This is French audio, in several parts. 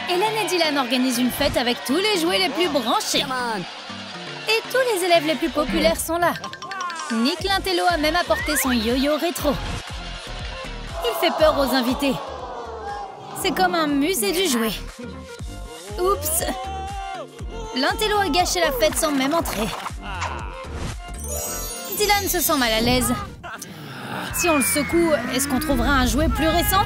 Hélène et Dylan organisent une fête avec tous les jouets les plus branchés. Et tous les élèves les plus populaires sont là. Nick l'intello a même apporté son yo-yo rétro. Il fait peur aux invités. C'est comme un musée du jouet. Oups! L'intello a gâché la fête sans même entrer. Dylan se sent mal à l'aise. Si on le secoue, est-ce qu'on trouvera un jouet plus récent?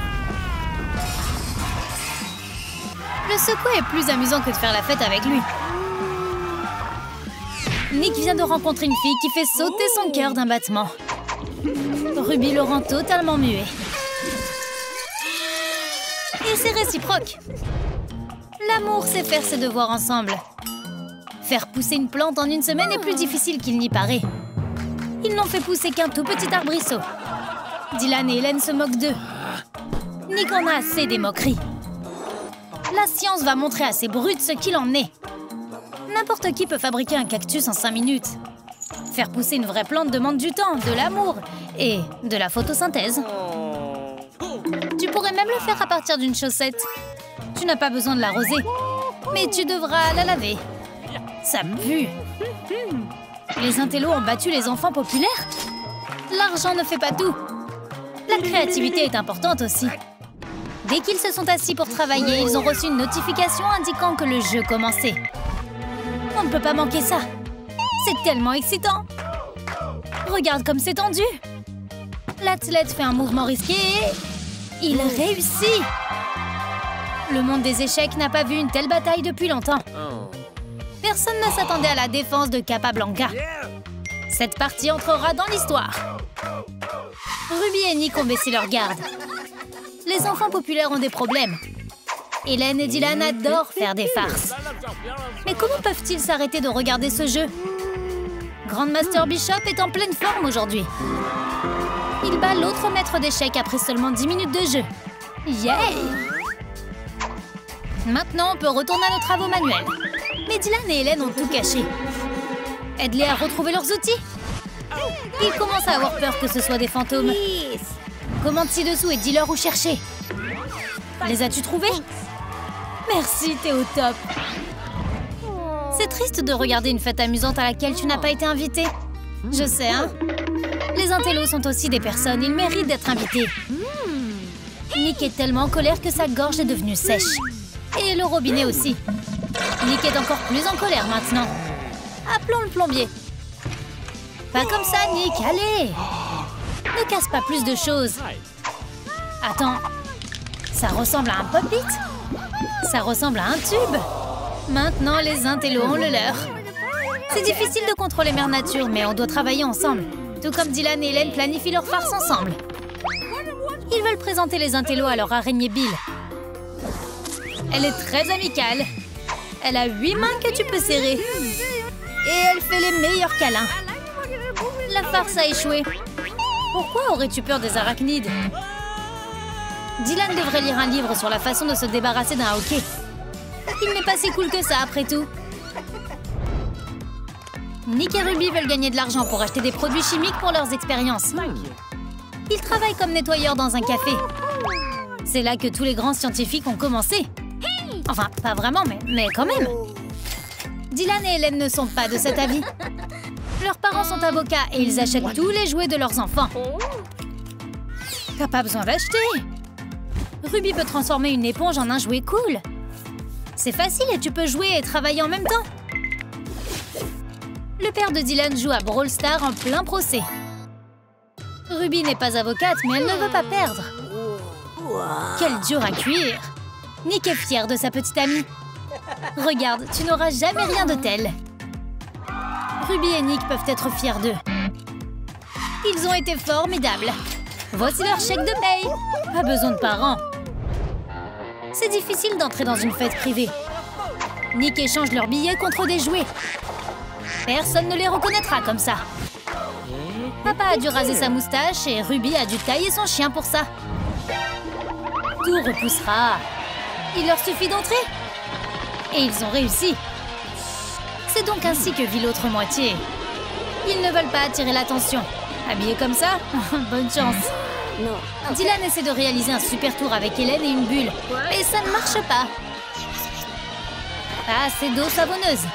Le secouer est plus amusant que de faire la fête avec lui. Nick vient de rencontrer une fille qui fait sauter son cœur d'un battement. Ruby le rend totalement muet. Et c'est réciproque. L'amour, c'est faire ses devoirs ensemble. Faire pousser une plante en une semaine est plus difficile qu'il n'y paraît. Ils n'ont fait pousser qu'un tout petit arbrisseau. Dylan et Hélène se moquent d'eux. Nick en a assez des moqueries. La science va montrer à ces brutes ce qu'il en est. N'importe qui peut fabriquer un cactus en 5 minutes. Faire pousser une vraie plante demande du temps, de l'amour et de la photosynthèse. Tu pourrais même le faire à partir d'une chaussette. Tu n'as pas besoin de l'arroser, mais tu devras la laver. Ça pue. Les intellos ont battu les enfants populaires. L'argent ne fait pas tout. La créativité est importante aussi. Dès qu'ils se sont assis pour travailler, ils ont reçu une notification indiquant que le jeu commençait. On ne peut pas manquer ça. C'est tellement excitant. Regarde comme c'est tendu. L'athlète fait un mouvement risqué et... il réussit. Le monde des échecs n'a pas vu une telle bataille depuis longtemps. Personne ne s'attendait à la défense de Capablanca. Cette partie entrera dans l'histoire. Ruby et Nick ont baissé leur garde. Les enfants populaires ont des problèmes. Hélène et Dylan adorent faire des farces. Mais comment peuvent-ils s'arrêter de regarder ce jeu? Grandmaster Bishop est en pleine forme aujourd'hui. Il bat l'autre maître d'échecs après seulement 10 minutes de jeu. Yay! Maintenant, on peut retourner à nos travaux manuels. Mais Dylan et Hélène ont tout caché. Aide-les à retrouver leurs outils. Ils commencent à avoir peur que ce soit des fantômes. Commente ci-dessous et dis-leur où chercher. Les as-tu trouvés? Merci, t'es au top. C'est triste de regarder une fête amusante à laquelle tu n'as pas été invité. Je sais, hein? Les intellos sont aussi des personnes, ils méritent d'être invités. Nick est tellement en colère que sa gorge est devenue sèche. Et le robinet aussi. Nick est encore plus en colère maintenant. Appelons le plombier. Pas comme ça, Nick, allez! Ne casse pas plus de choses. Attends, ça ressemble à un pop-it? Ça ressemble à un tube. Maintenant, les intellos ont le leur. C'est difficile de contrôler Mère Nature, mais on doit travailler ensemble. Tout comme Dylan et Hélène planifient leur farce ensemble. Ils veulent présenter les intellos à leur araignée Bill. Elle est très amicale. Elle a 8 mains que tu peux serrer. Et elle fait les meilleurs câlins. La farce a échoué. Pourquoi aurais-tu peur des arachnides? Dylan devrait lire un livre sur la façon de se débarrasser d'un hockey. Il n'est pas si cool que ça, après tout. Nick et Ruby veulent gagner de l'argent pour acheter des produits chimiques pour leurs expériences. Ils travaillent comme nettoyeurs dans un café. C'est là que tous les grands scientifiques ont commencé. Enfin, pas vraiment, mais quand même. Dylan et Hélène ne sont pas de cet avis. Leurs parents sont avocats et ils achètent tous les jouets de leurs enfants. T'as pas besoin d'acheter. Ruby peut transformer une éponge en un jouet cool. C'est facile et tu peux jouer et travailler en même temps. Le père de Dylan joue à Brawl Stars en plein procès. Ruby n'est pas avocate, mais elle ne veut pas perdre. Quel dur à cuire! Nick est fier de sa petite amie. Regarde, tu n'auras jamais rien de tel. Ruby et Nick peuvent être fiers d'eux. Ils ont été formidables. Voici leur chèque de paye. Pas besoin de parents. C'est difficile d'entrer dans une fête privée. Nick échange leurs billets contre des jouets. Personne ne les reconnaîtra comme ça. Papa a dû raser sa moustache et Ruby a dû tailler son chien pour ça. Tout repoussera. Il leur suffit d'entrer. Et ils ont réussi. C'est donc ainsi que vit l'autre moitié. Ils ne veulent pas attirer l'attention. Habillés comme ça, bonne chance. Dylan essaie de réaliser un super tour avec Hélène et une bulle. Mais ça ne marche pas. Pas assez d'eau savonneuse.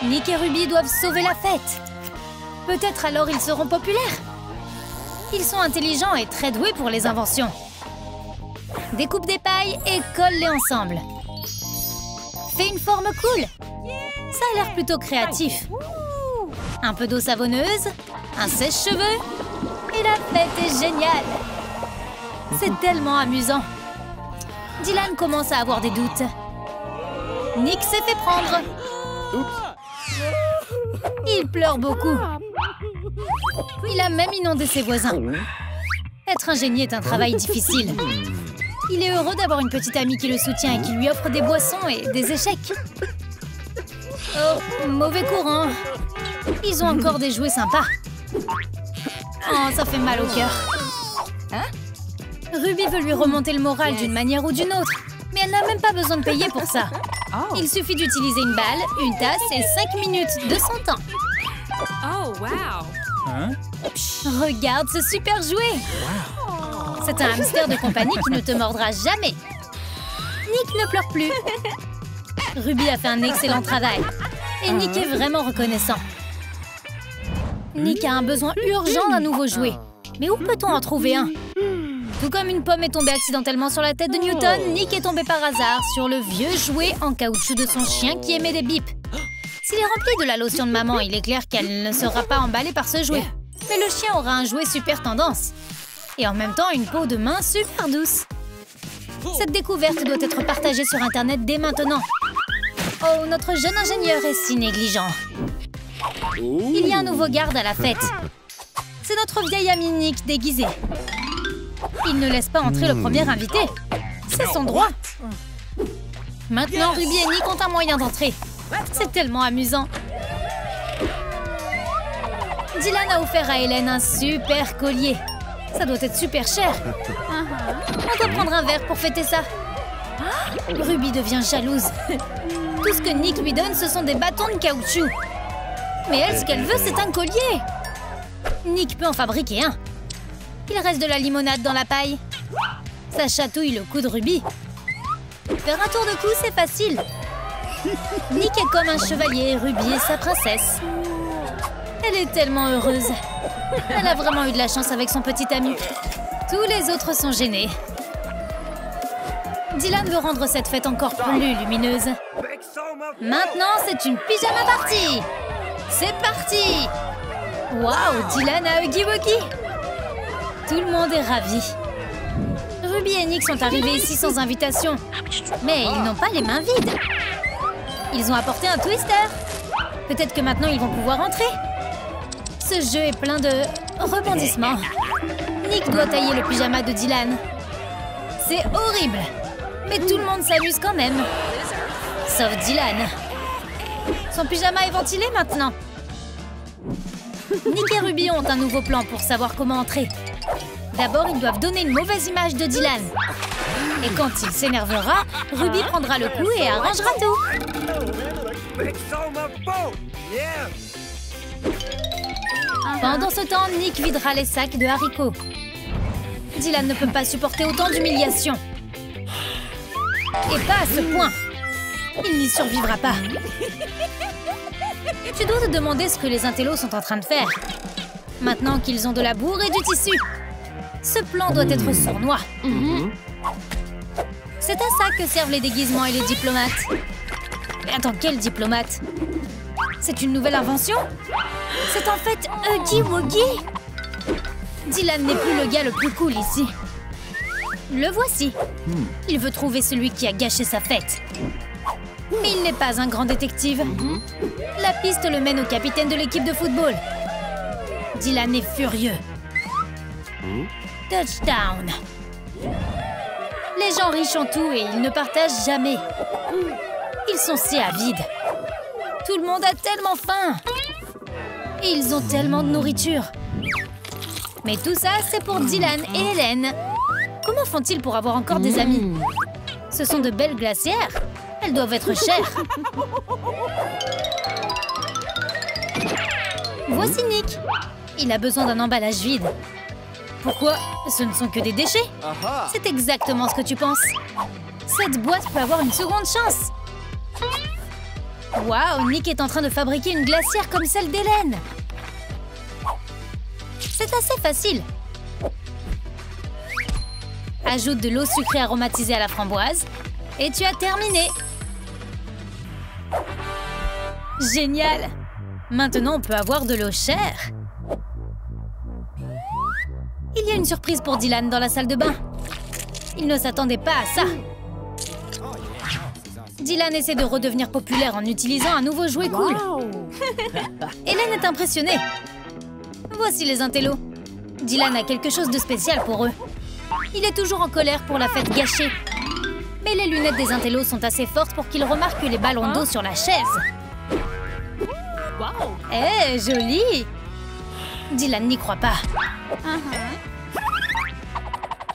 Nick et Ruby doivent sauver la fête. Peut-être alors ils seront populaires. Ils sont intelligents et très doués pour les inventions. Découpe des pailles et colle-les ensemble. Fais une forme cool. Ça a l'air plutôt créatif. Un peu d'eau savonneuse, un sèche-cheveux, et la fête est géniale. C'est tellement amusant. Dylan commence à avoir des doutes. Nick s'est fait prendre. Il pleure beaucoup. Il a même inondé ses voisins. Être un génie est un travail difficile. Il est heureux d'avoir une petite amie qui le soutient et qui lui offre des boissons et des échecs. Oh, mauvais courant. Ils ont encore des jouets sympas. Oh, ça fait mal au cœur. Ruby veut lui remonter le moral d'une manière ou d'une autre. Mais elle n'a même pas besoin de payer pour ça. Il suffit d'utiliser une balle, une tasse et 5 minutes de son temps. Oh, wow! Regarde ce super jouet! C'est un hamster de compagnie qui ne te mordra jamais. Nick ne pleure plus. Ruby a fait un excellent travail. Et Nick est vraiment reconnaissant. Nick a un besoin urgent d'un nouveau jouet. Mais où peut-on en trouver un? Tout comme une pomme est tombée accidentellement sur la tête de Newton, Nick est tombé par hasard sur le vieux jouet en caoutchouc de son chien qui émet des bips. S'il est rempli de la lotion de maman, il est clair qu'elle ne sera pas emballée par ce jouet. Mais le chien aura un jouet super tendance. Et en même temps, une peau de main super douce. Cette découverte doit être partagée sur Internet dès maintenant. Oh, notre jeune ingénieur est si négligent. Il y a un nouveau garde à la fête. C'est notre vieil ami Nick déguisé. Il ne laisse pas entrer le premier invité. C'est son droit. Maintenant, Ruby et Nick ont un moyen d'entrer. C'est tellement amusant. Dylan a offert à Hélène un super collier. Ça doit être super cher. On doit prendre un verre pour fêter ça. Ruby devient jalouse. Tout ce que Nick lui donne, ce sont des bâtons de caoutchouc. Mais elle, ce qu'elle veut, c'est un collier. Nick peut en fabriquer un. Il reste de la limonade dans la paille. Ça chatouille le cou de Ruby. Faire un tour de cou, c'est facile. Nick est comme un chevalier et Ruby est sa princesse. Elle est tellement heureuse. Elle a vraiment eu de la chance avec son petit ami. Tous les autres sont gênés. Dylan veut rendre cette fête encore plus lumineuse. Maintenant, c'est une pyjama party. C'est parti. Waouh, Dylan a Huggy Wuggy. Tout le monde est ravi. Ruby et Nick sont arrivés ici sans invitation. Mais ils n'ont pas les mains vides. Ils ont apporté un twister. Peut-être que maintenant, ils vont pouvoir entrer. Ce jeu est plein de rebondissements. Nick doit tailler le pyjama de Dylan. C'est horrible. Mais tout le monde s'amuse quand même. Sauf Dylan. Son pyjama est ventilé maintenant. Nick et Ruby ont un nouveau plan pour savoir comment entrer. D'abord, ils doivent donner une mauvaise image de Dylan. Et quand il s'énervera, Ruby prendra le coup et arrangera tout. Pendant ce temps, Nick videra les sacs de haricots. Dylan ne peut pas supporter autant d'humiliation. Et pas à ce point. Il n'y survivra pas. Tu dois te demander ce que les intellos sont en train de faire. Maintenant qu'ils ont de la bourre et du tissu. Ce plan doit être sournois. C'est à ça que servent les déguisements et les diplomates. Mais attends, quel diplomate? C'est une nouvelle invention? C'est en fait Huggy Wuggy. Dylan n'est plus le gars le plus cool ici. Le voici. Il veut trouver celui qui a gâché sa fête. Mais il n'est pas un grand détective. La piste le mène au capitaine de l'équipe de football. Dylan est furieux. Touchdown. Les gens riches ont tout et ils ne partagent jamais. Ils sont si avides. Tout le monde a tellement faim. Et ils ont tellement de nourriture. Mais tout ça, c'est pour Dylan et Hélène. Comment font-ils pour avoir encore des amis? Ce sont de belles glacières. Elles doivent être chères. Voici Nick. Il a besoin d'un emballage vide. Pourquoi? Ce ne sont que des déchets. C'est exactement ce que tu penses. Cette boîte peut avoir une seconde chance. Waouh, Nick est en train de fabriquer une glacière comme celle d'Hélène. C'est assez facile. Ajoute de l'eau sucrée aromatisée à la framboise. Et tu as terminé. Génial! Maintenant, on peut avoir de l'eau chère. Il y a une surprise pour Dylan dans la salle de bain. Il ne s'attendait pas à ça. Dylan essaie de redevenir populaire en utilisant un nouveau jouet cool. Hélène est impressionnée. Voici les intellos. Dylan a quelque chose de spécial pour eux. Il est toujours en colère pour la fête gâchée. Mais les lunettes des intellos sont assez fortes pour qu'il remarque les ballons d'eau sur la chaise. Eh, joli! Dylan n'y croit pas.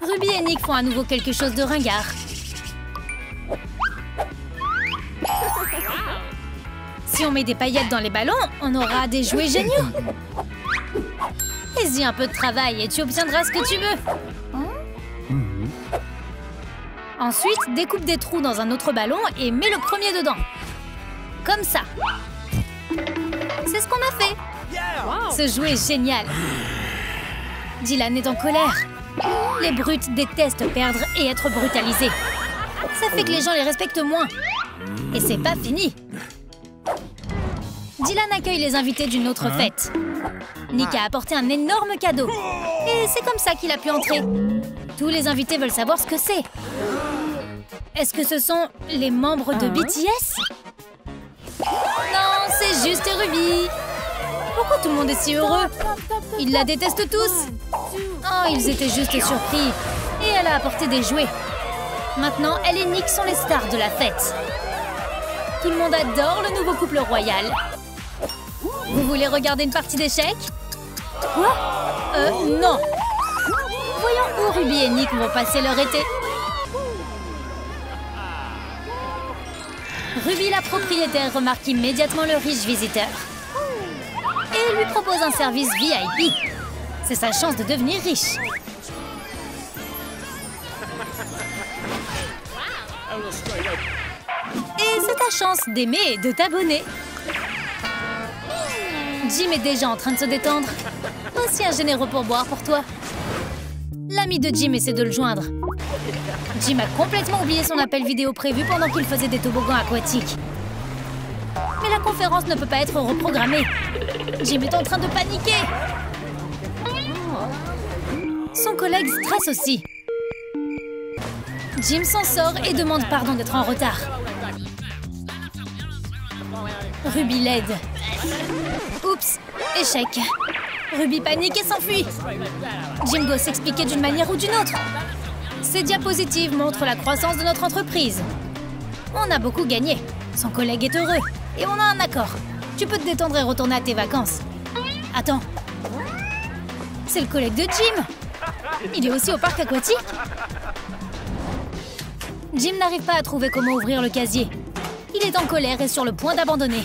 Ruby et Nick font à nouveau quelque chose de ringard. Si on met des paillettes dans les ballons, on aura des jouets géniaux. Fais-y un peu de travail et tu obtiendras ce que tu veux. Ensuite, découpe des trous dans un autre ballon et mets le premier dedans. Comme ça. C'est ce qu'on a fait. Ce jouet est génial. Dylan est en colère. Les brutes détestent perdre et être brutalisés. Ça fait que les gens les respectent moins. Et c'est pas fini. Dylan accueille les invités d'une autre fête. Nick a apporté un énorme cadeau. Et c'est comme ça qu'il a pu entrer. Tous les invités veulent savoir ce que c'est. Est-ce que ce sont les membres de BTS? Non, c'est juste Ruby. Pourquoi tout le monde est si heureux? Ils la détestent tous. Oh, ils étaient juste surpris. Et elle a apporté des jouets. Maintenant, elle et Nick sont les stars de la fête. Tout le monde adore le nouveau couple royal. Vous voulez regarder une partie d'échecs? Quoi? Non. Voyons où Ruby et Nick vont passer leur été. Ruby, la propriétaire, remarque immédiatement le riche visiteur. Et lui propose un service VIP. C'est sa chance de devenir riche. Et c'est ta chance d'aimer et de t'abonner. Jim est déjà en train de se détendre. Voici un généreux pourboire pour toi. L'ami de Jim essaie de le joindre. Jim a complètement oublié son appel vidéo prévu pendant qu'il faisait des toboggans aquatiques. Mais la conférence ne peut pas être reprogrammée. Jim est en train de paniquer. Son collègue stresse aussi. Jim s'en sort et demande pardon d'être en retard. Ruby l'aide. Oups, échec. Ruby panique et s'enfuit. Jim doit s'expliquer d'une manière ou d'une autre. Ces diapositives montrent la croissance de notre entreprise. On a beaucoup gagné. Son collègue est heureux. Et on a un accord. Tu peux te détendre et retourner à tes vacances. Attends. C'est le collègue de Jim. Il est aussi au parc aquatique. Jim n'arrive pas à trouver comment ouvrir le casier. Il est en colère et sur le point d'abandonner.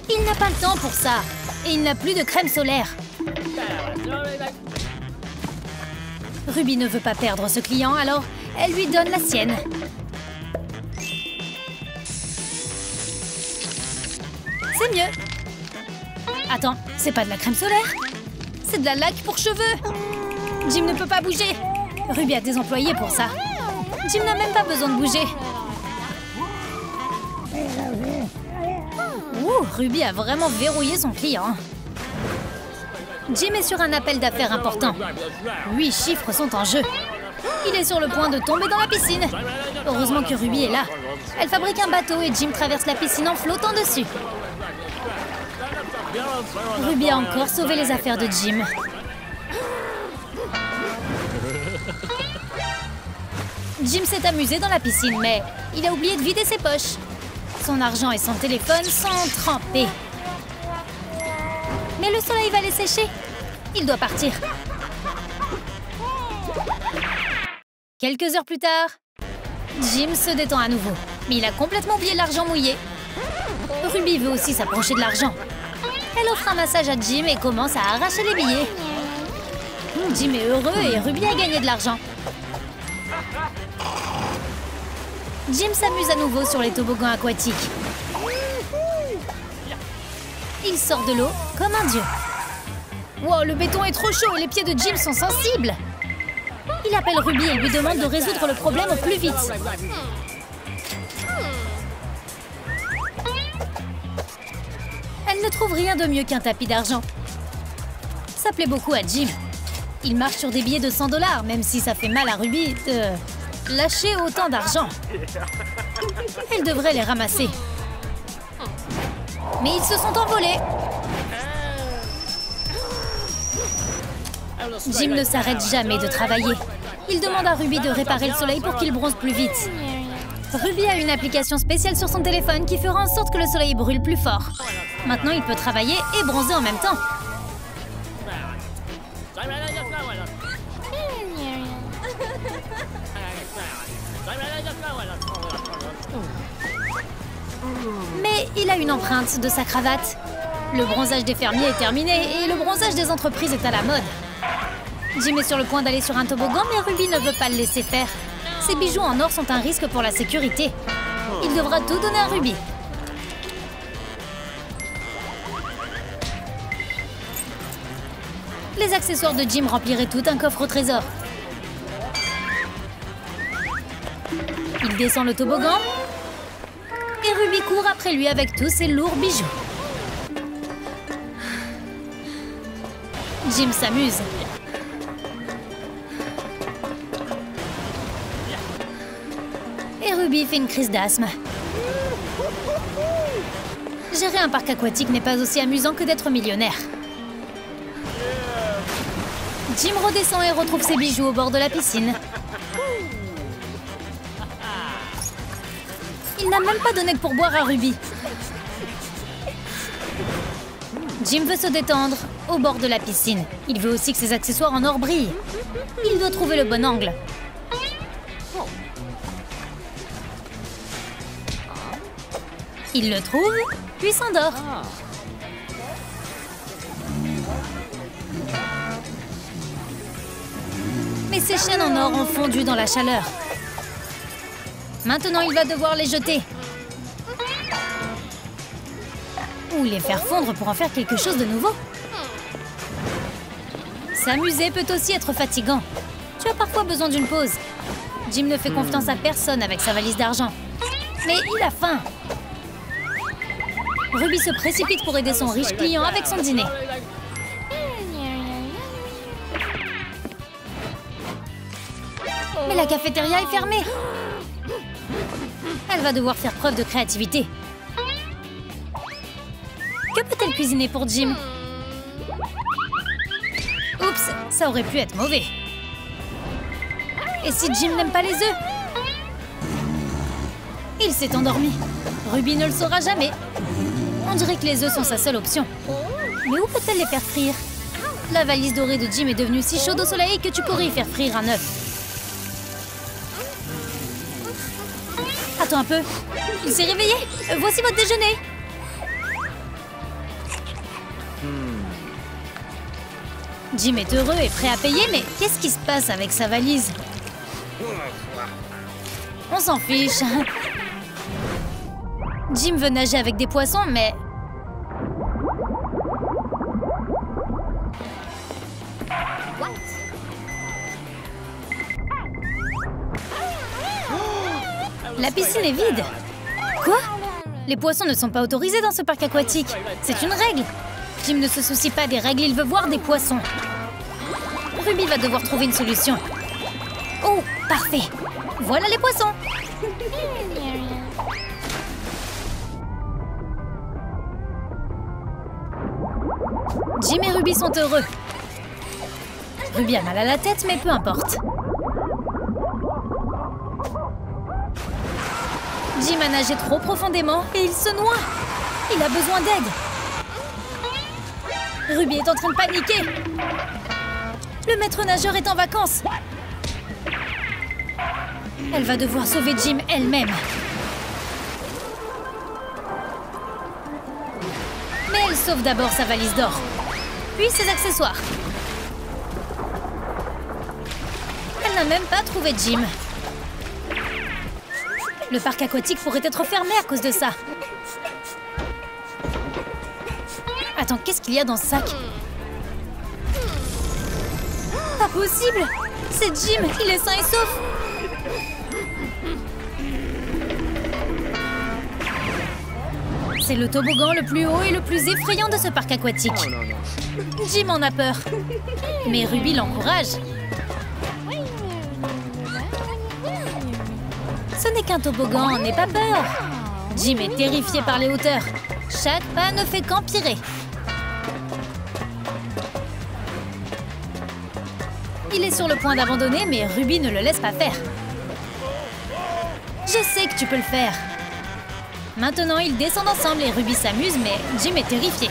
Il n'a pas le temps pour ça. Et il n'a plus de crème solaire. Ruby ne veut pas perdre ce client, alors elle lui donne la sienne. C'est mieux. Attends, c'est pas de la crème solaire? C'est de la laque pour cheveux. Jim ne peut pas bouger. Ruby a des employés pour ça. Jim n'a même pas besoin de bouger. Ouh, Ruby a vraiment verrouillé son client. Jim est sur un appel d'affaires important. 8 chiffres sont en jeu. Il est sur le point de tomber dans la piscine. Heureusement que Ruby est là. Elle fabrique un bateau et Jim traverse la piscine en flottant dessus. Ruby a encore sauvé les affaires de Jim. Jim s'est amusé dans la piscine, mais il a oublié de vider ses poches. Son argent et son téléphone sont trempés. Mais le soleil va les sécher. Il doit partir. Quelques heures plus tard, Jim se détend à nouveau. Mais il a complètement oublié l'argent mouillé. Ruby veut aussi s'approcher de l'argent. Elle offre un massage à Jim et commence à arracher les billets. Jim est heureux et Ruby a gagné de l'argent. Jim s'amuse à nouveau sur les toboggans aquatiques. Il sort de l'eau comme un dieu. Wow, le béton est trop chaud et les pieds de Jim sont sensibles. Il appelle Ruby et lui demande de résoudre le problème au plus vite. Elle ne trouve rien de mieux qu'un tapis d'argent. Ça plaît beaucoup à Jim. Il marche sur des billets de 100 $, même si ça fait mal à Ruby de lâcher autant d'argent. Elle devrait les ramasser. Mais ils se sont envolés. Jim ne s'arrête jamais de travailler. Il demande à Ruby de réparer le soleil pour qu'il bronze plus vite. Ruby a une application spéciale sur son téléphone qui fera en sorte que le soleil brûle plus fort. Maintenant, il peut travailler et bronzer en même temps. Mais il a une empreinte de sa cravate. Le bronzage des fermiers est terminé et le bronzage des entreprises est à la mode. Jim est sur le point d'aller sur un toboggan, mais Ruby ne veut pas le laisser faire. Ses bijoux en or sont un risque pour la sécurité. Il devra tout donner à Ruby. Les accessoires de Jim rempliraient tout un coffre au trésor. Il descend le toboggan et Ruby court après lui avec tous ses lourds bijoux. Jim s'amuse. Et Ruby fait une crise d'asthme. Gérer un parc aquatique n'est pas aussi amusant que d'être millionnaire. Jim redescend et retrouve ses bijoux au bord de la piscine. Il n'a même pas donné de pourboire à Ruby. Jim veut se détendre au bord de la piscine. Il veut aussi que ses accessoires en or brillent. Il doit trouver le bon angle. Il le trouve, puis s'endort. Mais ses chaînes en or ont fondu dans la chaleur. Maintenant, il va devoir les jeter. Ou les faire fondre pour en faire quelque chose de nouveau. S'amuser peut aussi être fatigant. Tu as parfois besoin d'une pause. Jim ne fait confiance à personne avec sa valise d'argent. Mais il a faim. Ruby se précipite pour aider son riche client avec son dîner. Mais la cafétéria est fermée. Elle va devoir faire preuve de créativité. Que peut-elle cuisiner pour Jim? Oups, ça aurait pu être mauvais. Et si Jim n'aime pas les œufs? Il s'est endormi. Ruby ne le saura jamais. On dirait que les œufs sont sa seule option. Mais où peut-elle les faire frire? La valise dorée de Jim est devenue si chaude au soleil que tu pourrais y faire frire un œuf. Attends un peu. Il s'est réveillé. Voici votre déjeuner. Jim est heureux et prêt à payer, mais qu'est-ce qui se passe avec sa valise? On s'en fiche. Jim veut nager avec des poissons, mais... La piscine est vide. Quoi? Les poissons ne sont pas autorisés dans ce parc aquatique. C'est une règle. Jim ne se soucie pas des règles, il veut voir des poissons. Ruby va devoir trouver une solution. Oh, parfait. Voilà les poissons. Jim et Ruby sont heureux. Ruby a mal à la tête, mais peu importe. Jim a nagé trop profondément et il se noie. Il a besoin d'aide. Ruby est en train de paniquer. Le maître nageur est en vacances. Elle va devoir sauver Jim elle-même. Mais elle sauve d'abord sa valise d'or, puis ses accessoires. Elle n'a même pas trouvé Jim. Le parc aquatique pourrait être fermé à cause de ça. Attends, qu'est-ce qu'il y a dans ce sac? Pas possible! C'est Jim, il est sain et sauf! C'est le toboggan le plus haut et le plus effrayant de ce parc aquatique. Jim en a peur. Mais Ruby l'encourage. Ce n'est qu'un toboggan, n'aie pas peur. Jim est terrifié par les hauteurs. Chaque pas ne fait qu'empirer. Il est sur le point d'abandonner, mais Ruby ne le laisse pas faire. Je sais que tu peux le faire. Maintenant, ils descendent ensemble et Ruby s'amuse, mais Jim est terrifié.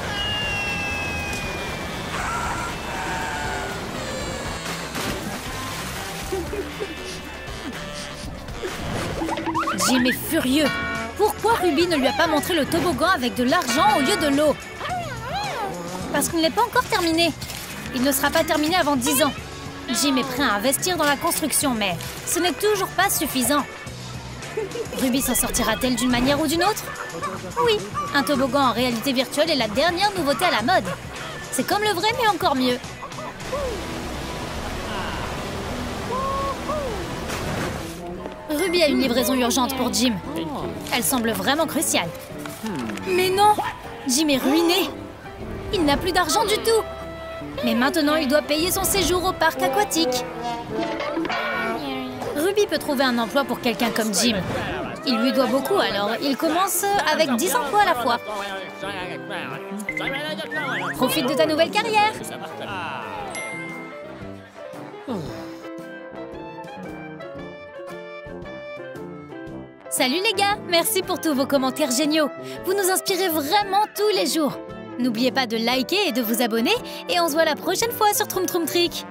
Jim est furieux. Pourquoi Ruby ne lui a pas montré le toboggan avec de l'argent au lieu de l'eau? Parce qu'il n'est pas encore terminé. Il ne sera pas terminé avant 10 ans. Jim est prêt à investir dans la construction, mais ce n'est toujours pas suffisant. Ruby s'en sortira-t-elle d'une manière ou d'une autre? Oui, un toboggan en réalité virtuelle est la dernière nouveauté à la mode. C'est comme le vrai, mais encore mieux. Ruby a une livraison urgente pour Jim. Elle semble vraiment cruciale. Mais non! Jim est ruiné. Il n'a plus d'argent du tout. Mais maintenant, il doit payer son séjour au parc aquatique. Ruby peut trouver un emploi pour quelqu'un comme Jim. Il lui doit beaucoup, alors il commence avec 10 emplois à la fois. Profite de ta nouvelle carrière. Salut les gars, merci pour tous vos commentaires géniaux. Vous nous inspirez vraiment tous les jours. N'oubliez pas de liker et de vous abonner, et on se voit la prochaine fois sur Troum Troum Trick.